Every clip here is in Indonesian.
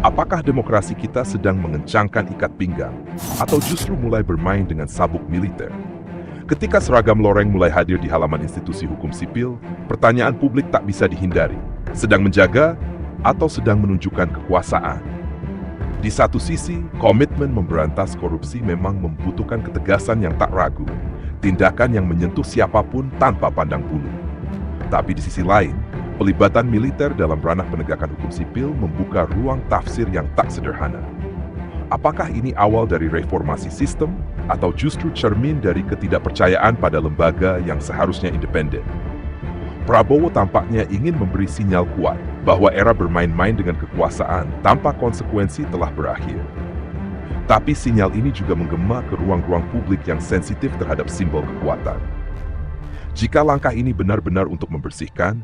Apakah demokrasi kita sedang mengencangkan ikat pinggang, atau justru mulai bermain dengan sabuk militer? Ketika seragam loreng mulai hadir di halaman institusi hukum sipil, pertanyaan publik tak bisa dihindari. Sedang menjaga, atau sedang menunjukkan kekuasaan? Di satu sisi, komitmen memberantas korupsi memang membutuhkan ketegasan yang tak ragu, tindakan yang menyentuh siapapun tanpa pandang bulu. Tapi di sisi lain, pelibatan militer dalam ranah penegakan hukum sipil membuka ruang tafsir yang tak sederhana. Apakah ini awal dari reformasi sistem, atau justru cermin dari ketidakpercayaan pada lembaga yang seharusnya independen? Prabowo tampaknya ingin memberi sinyal kuat bahwa era bermain-main dengan kekuasaan tanpa konsekuensi telah berakhir. Tapi sinyal ini juga menggema ke ruang-ruang publik yang sensitif terhadap simbol kekuatan. Jika langkah ini benar-benar untuk membersihkan,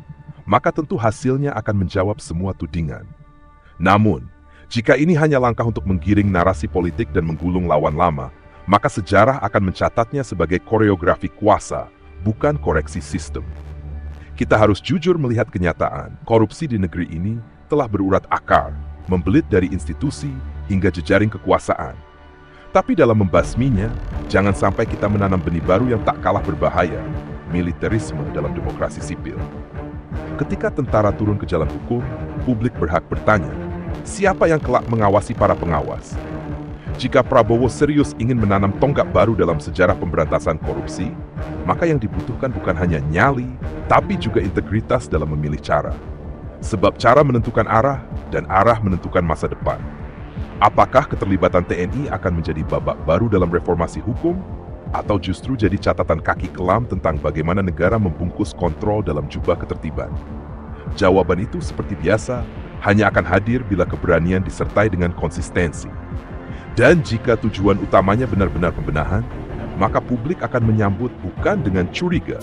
maka tentu hasilnya akan menjawab semua tudingan. Namun, jika ini hanya langkah untuk menggiring narasi politik dan menggulung lawan lama, maka sejarah akan mencatatnya sebagai koreografi kuasa, bukan koreksi sistem. Kita harus jujur melihat kenyataan, korupsi di negeri ini telah berurat akar, membelit dari institusi hingga jejaring kekuasaan. Tapi dalam membasminya, jangan sampai kita menanam benih baru yang tak kalah berbahaya, militerisme dalam demokrasi sipil. Ketika tentara turun ke jalan hukum, publik berhak bertanya, siapa yang kelak mengawasi para pengawas? Jika Prabowo serius ingin menanam tonggak baru dalam sejarah pemberantasan korupsi, maka yang dibutuhkan bukan hanya nyali, tapi juga integritas dalam memilih cara. Sebab cara menentukan arah, dan arah menentukan masa depan. Apakah keterlibatan TNI akan menjadi babak baru dalam reformasi hukum, atau justru jadi catatan kaki kelam tentang bagaimana negara membungkus kontrol dalam jubah ketertiban? Jawaban itu seperti biasa, hanya akan hadir bila keberanian disertai dengan konsistensi. Dan jika tujuan utamanya benar-benar pembenahan, maka publik akan menyambut bukan dengan curiga,